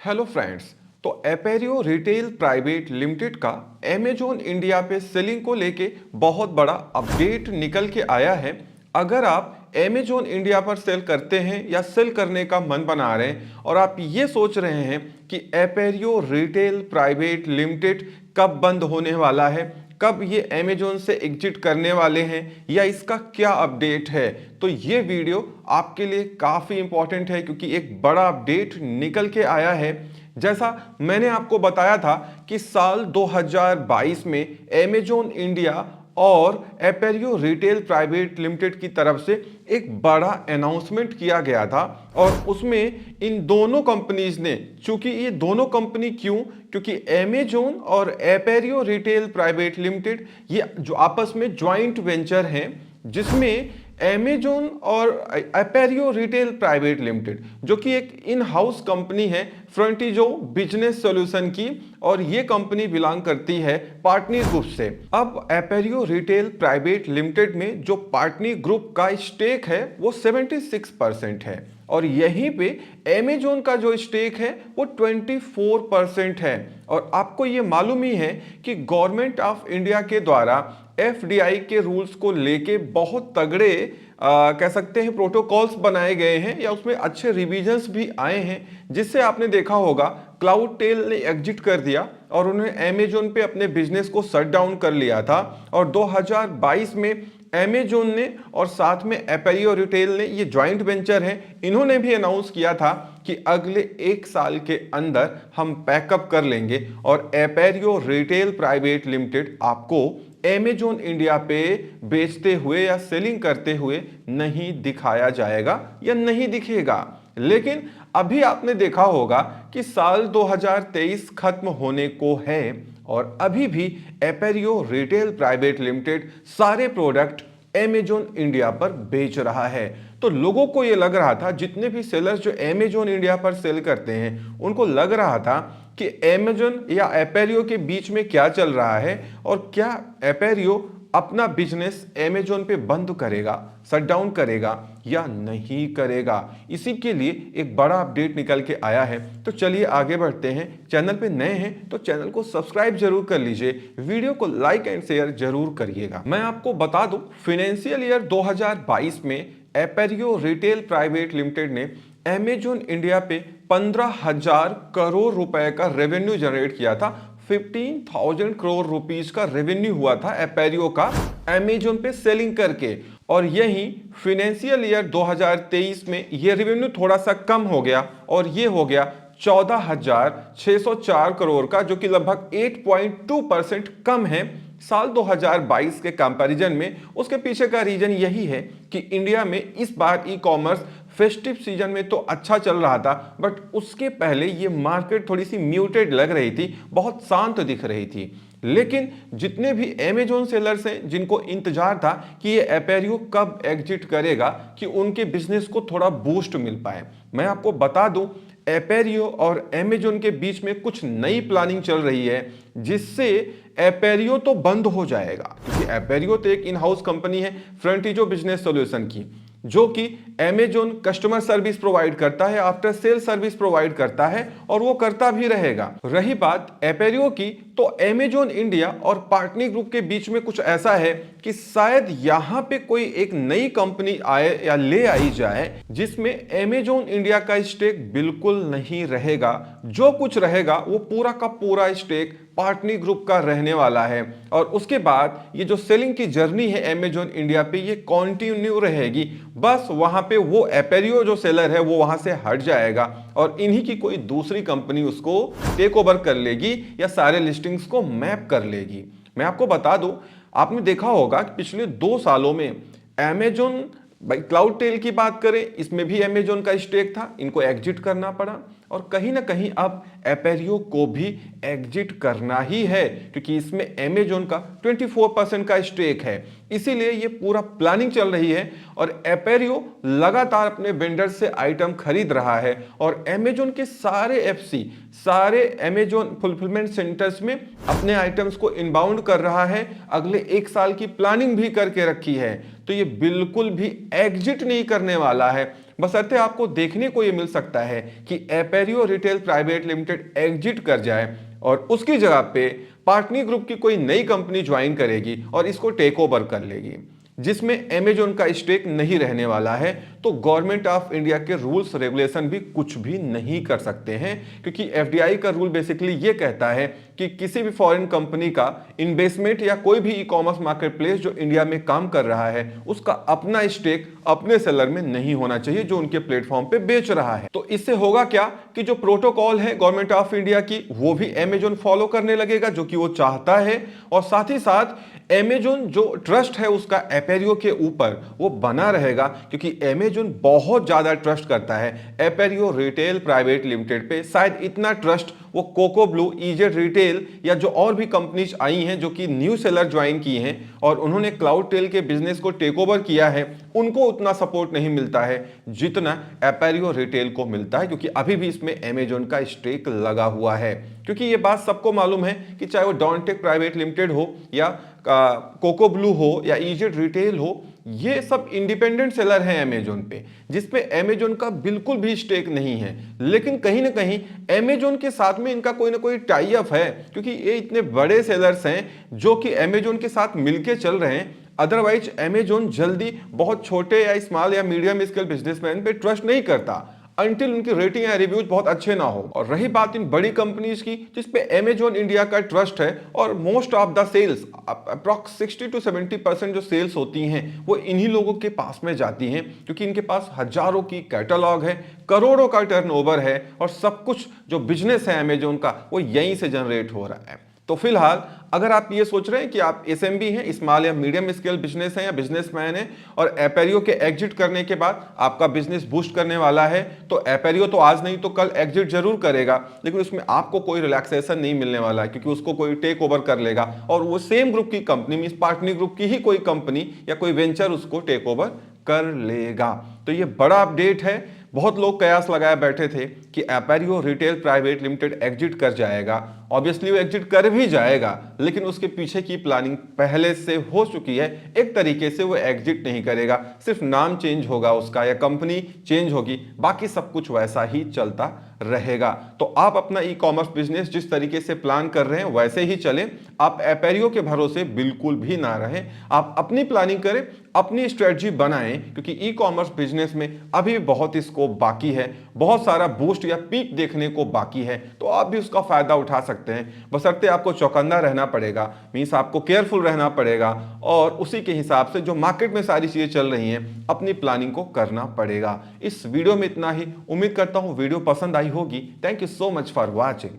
Hello friends. तो एपेरियो retail private limited का Amazon India पे सेलिंग को लेके बहुत बड़ा अपडेट निकल के आया है। अगर आप अमेजोन इंडिया पर सेल करते हैं या सेल करने का मन बना रहे हैं और आप ये सोच रहे हैं कि एपेरियो रिटेल प्राइवेट लिमिटेड कब बंद होने वाला है, कब ये अमेजोन से एग्जिट करने वाले हैं या इसका क्या अपडेट है, तो ये वीडियो आपके लिए काफ़ी इंपॉर्टेंट है क्योंकि एक बड़ा अपडेट निकल के आया है। जैसा मैंने आपको बताया था कि साल 2022 में अमेजोन इंडिया और एपेरियो रिटेल प्राइवेट लिमिटेड की तरफ से एक बड़ा अनाउंसमेंट किया गया था और उसमें इन दोनों कंपनीज ने, चूंकि ये दोनों कंपनी क्यों, क्योंकि अमेजोन और एपेरियो रिटेल प्राइवेट लिमिटेड ये जो आपस में ज्वाइंट वेंचर हैं जिसमें अमेजोन और एपेरियो रिटेल प्राइवेट लिमिटेड जो कि एक इन हाउस कंपनी है फ्रंटिजो बिजनेस सॉल्यूशन की, और ये कंपनी बिलोंग करती है पार्टनी ग्रुप से। अब एपेरियो रिटेल प्राइवेट लिमिटेड में जो पार्टनी ग्रुप का स्टेक है वो 76% है और यहीं पे अमेजोन का जो स्टेक है वो 24% है। और आपको ये मालूम ही है कि गवर्नमेंट ऑफ इंडिया के द्वारा एफडीआई के रूल्स को लेके बहुत तगड़े कह सकते हैं प्रोटोकॉल्स बनाए गए हैं या उसमें अच्छे रिवीजन्स भी आए हैं, जिससे आपने देखा होगा क्लाउड टेल ने एग्जिट कर दिया और उन्होंने अमेजोन पे अपने बिजनेस को शट डाउन कर लिया था। और 2022 में अमेजोन ने और साथ में एपेरियो रिटेल ने, ये ज्वाइंट वेंचर है, इन्होंने भी अनाउंस किया था कि अगले 1 साल के अंदर हम पैकअप कर लेंगे और एपेरियो रिटेल प्राइवेट लिमिटेड आपको अमेजोन इंडिया पे बेचते हुए या सेलिंग करते हुए नहीं दिखाया जाएगा या नहीं दिखेगा। लेकिन अभी आपने देखा होगा कि साल 2023 खत्म होने को है और अभी भी एपेरियो रिटेल प्राइवेट लिमिटेड सारे प्रोडक्ट अमेजोन इंडिया पर बेच रहा है। तो लोगों को यह लग रहा था, जितने भी सेलर्स जो अमेजोन इंडिया पर सेल करते हैं उनको लग रहा था कि अमेजोन या एपेरियो के बीच में क्या चल रहा है और क्या एपेरियो अपना बिजनेस अमेजोन पे बंद करेगा, शट डाउन करेगा या नहीं करेगा। इसी के लिए एक बड़ा अपडेट निकल के आया है। तो चलिए आगे बढ़ते हैं। चैनल पे नए हैं तो चैनल को सब्सक्राइब जरूर कर लीजिए, वीडियो को लाइक एंड शेयर जरूर करिएगा। मैं आपको बता दूं, फाइनेंशियल ईयर 2022 में एपेरियो रिटेल प्राइवेट लिमिटेड ने अमेजोन इंडिया पे 15,000 करोड़ रुपए का रेवेन्यू जनरेट किया था। 15,000 करोड़ रुपीस का रेवेन्यू हुआ था एपेरियो का अमेजोन पे सेलिंग करके। और यही फाइनेंशियल ईयर 2023 में ये रेवेन्यू थोड़ा सा कम हो गया और ये हो गया 14,604 करोड़ का, जो कि लगभग 8.2% कम है साल 2022 के कंपैरिजन में। उसके पीछे का रीजन यही है कि इंडिया में इस बार ई कॉमर्स फेस्टिव सीजन में तो अच्छा चल रहा था, बट उसके पहले ये मार्केट थोड़ी सी म्यूटेड लग रही थी, बहुत शांत दिख रही थी। लेकिन जितने भी अमेजोन सेलर्स हैं जिनको इंतजार था कि ये एपेरियो कब एग्जिट करेगा कि उनके बिजनेस को थोड़ा बूस्ट मिल पाए, मैं आपको बता दूं एपेरियो और अमेजोन के बीच में कुछ नई प्लानिंग चल रही है जिससे एपेरियो तो बंद हो जाएगा, क्योंकि एपेरियो तो एक इन हाउस कंपनी है फ्रंटिजो बिजनेस सॉल्यूशन की, जो कि अमेजोन कस्टमर सर्विस प्रोवाइड करता है, आफ्टर सेल सर्विस प्रोवाइड करता है और वो करता भी रहेगा। रही बात एपेरियो की, तो अमेजोन इंडिया और पार्टनी ग्रुप के बीच में कुछ ऐसा है कि शायद यहां पे कोई एक नई कंपनी आए या ले आई जाए जिसमें अमेजोन इंडिया का स्टेक बिल्कुल नहीं रहेगा। जो कुछ रहेगा वो पूरा का पूरा स्टेक पार्टनी ग्रुप का रहने वाला है और उसके बाद ये जो सेलिंग की जर्नी है अमेजोन इंडिया पे ये कंटिन्यू रहेगी। बस वहां पे वो एपेरियो जो सेलर है वो वहां से हट जाएगा और इन्हीं की कोई दूसरी कंपनी उसको टेक ओवर कर लेगी या सारे लिस्टिंग्स को मैप कर लेगी। मैं आपको बता दूं, आपने देखा होगा कि पिछले 2 सालों में अमेजोन, भाई क्लाउड टेल की बात करें, इसमें भी अमेजोन का स्टेक था, इनको एग्जिट करना पड़ा और कहीं ना कहीं अब एपेरियो को भी एग्जिट करना ही है क्योंकि इसमें अमेजोन का 24% का स्टेक है। इसीलिए ये पूरा प्लानिंग चल रही है और एपेरियो लगातार अपने वेंडर से आइटम खरीद रहा है और अमेजोन के सारे एफसी, सारे अमेजोन फुलफिलमेंट सेंटर्स में अपने आइटम्स को इनबाउंड कर रहा है। अगले 1 साल की प्लानिंग भी करके रखी है, तो ये बिल्कुल भी एग्जिट नहीं करने वाला है। बशर्ते आपको देखने को ये मिल सकता है कि एपेरियो रिटेल प्राइवेट लिमिटेड एग्जिट कर जाए और उसकी जगह पे पार्टनी ग्रुप की कोई नई कंपनी ज्वाइन करेगी और इसको टेक ओवर कर लेगी, जिसमें अमेजोन का स्टेक नहीं रहने वाला है, तो गवर्नमेंट ऑफ इंडिया के रूल्स रेगुलेशन भी कुछ भी नहीं कर सकते हैं, क्योंकि एफडीआई का रूल बेसिकली ये कहता है कि किसी भी फॉरेन कंपनी का इन्वेस्टमेंट या कोई भी ई कॉमर्स मार्केट प्लेस जो इंडिया में काम कर रहा है उसका अपना स्टेक अपने सेलर में नहीं होना चाहिए जो उनके प्लेटफॉर्म पे बेच रहा है। तो इससे होगा क्या कि जो प्रोटोकॉल है गवर्नमेंट ऑफ इंडिया की वो भी अमेजोन फॉलो करने लगेगा, जो कि वो चाहता है, और साथ ही साथ अमेजोन जो ट्रस्ट है उसका एपेरियो के ऊपर वो बना रहेगा, क्योंकि अमेजोन बहुत ज्यादा ट्रस्ट करता है एपेरियो रिटेल प्राइवेट लिमिटेड पे। शायद इतना ट्रस्ट वो कोको ब्लू, इजेड रिटेल या जो और भी कंपनीज आई हैं जो कि न्यू सेलर ज्वाइन की हैं और उन्होंने क्लाउड टेल के बिजनेस को टेक ओवर किया है, उनको उतना सपोर्ट नहीं मिलता है जितना एपेरियो रिटेल को मिलता है, क्योंकि अभी भी इसमें अमेजोन का स्टेक लगा हुआ है। क्योंकि ये बात सबको मालूम है कि चाहे वो डॉनटेक प्राइवेट लिमिटेड हो या कोको ब्लू हो या इजेड रिटेल हो, ये सब इंडिपेंडेंट सेलर हैं अमेजोन पे, जिसपे अमेजोन का बिल्कुल भी स्टेक नहीं है। लेकिन कहीं ना कहीं अमेजोन के साथ में इनका कोई ना कोई टाई अप है, क्योंकि ये इतने बड़े सेलर्स हैं जो कि अमेजोन के साथ मिलके चल रहे हैं। अदरवाइज अमेजोन जल्दी बहुत छोटे या स्मॉल या मीडियम स्केल बिजनेसमैन पे ट्रस्ट नहीं करता अंटिल उनकी रेटिंग या रिव्यूज बहुत अच्छे ना हो। और रही बात इन बड़ी कंपनीज की जिसपे अमेजोन इंडिया का ट्रस्ट है, और most of the sales approx 60 to 70% जो सेल्स होती हैं वो इन्हीं लोगों के पास में जाती हैं, क्योंकि इनके पास हजारों की कैटलॉग है, करोड़ों का टर्नओवर है, और सब कुछ जो बिजनेस है अमेजोन का वो यहीं से जनरेट हो रहा है। तो फिलहाल अगर आप ये सोच रहे हैं कि आप एसएमबी हैं, स्मॉल या मीडियम स्केल बिजनेस हैं या बिजनेसमैन हैं, और एपेरियो के एग्जिट करने के बाद आपका बिजनेस बूस्ट करने वाला है, तो एपेरियो तो आज नहीं तो कल एग्जिट जरूर करेगा, लेकिन उसमें आपको कोई रिलैक्सेशन नहीं मिलने वाला है, क्योंकि उसको कोई टेक ओवर कर लेगा और वो सेम ग्रुप की कंपनी मींस पार्टनी ग्रुप की ही कोई कंपनी या कोई वेंचर उसको टेक ओवर कर लेगा। तो ये बड़ा अपडेट है। बहुत लोग कयास लगाए बैठे थे कि एपेरियो रिटेल प्राइवेट लिमिटेड एग्जिट कर जाएगा। ऑब्वियसली वो एग्जिट कर भी जाएगा, लेकिन उसके पीछे की प्लानिंग पहले से हो चुकी है। एक तरीके से वो एग्जिट नहीं करेगा, सिर्फ नाम चेंज होगा उसका या कंपनी चेंज होगी, बाकी सब कुछ वैसा ही चलता रहेगा। तो आप अपना ई कॉमर्स बिजनेस जिस तरीके से प्लान कर रहे हैं वैसे ही चलें। आप एपेरियो के भरोसे बिल्कुल भी ना रहें। आप अपनी प्लानिंग करें, अपनी स्ट्रेटजी बनाएं, क्योंकि ई कॉमर्स बिजनेस में अभी बहुत स्कोप बाकी है, बहुत सारा बूस्ट या पीक देखने को बाकी है, तो आप भी उसका फायदा उठा सकते हैं। बशर्ते आपको चौकन्ना रहना पड़ेगा, मींस आपको केयरफुल रहना पड़ेगा, और उसी के हिसाब से जो मार्केट में सारी चीजें चल रही हैं अपनी प्लानिंग को करना पड़ेगा। इस वीडियो में इतना ही। उम्मीद करता हूं वीडियो पसंद आई होगी। Thank you so much for watching.